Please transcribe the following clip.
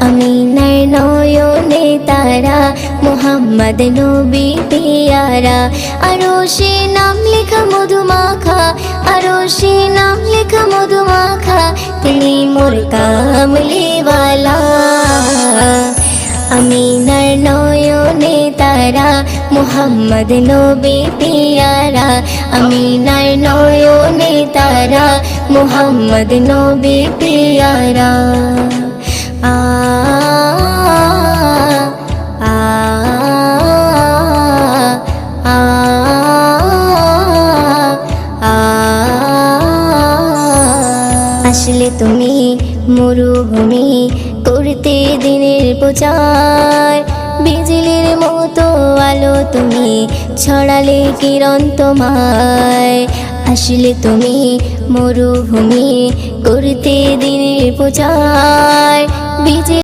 আমিনার নয়নে তারা, মুহাম্মদ নবী পিয়ারা। আরশে নাম লেখা মধুমাখা, আরশে নাম লেখা মধুমাখা, তিনি মোর কামলিওয়ালা। আমিনার নয়নে তারা, মুহাম্মদ নবী পিয়ারা। আমিনার নয়নে তারা, মুহাম্মদ নবী পিয়ারা। আ আ আ আসলে তুমি মরুভূমি করতে দিনের প্রচার, বিজলির মতো আলো তুমি ছড়ালে কিরণ তোমায়। আসলে তুমি মরুভূমি করতে দিনের প্রচার, বিজলি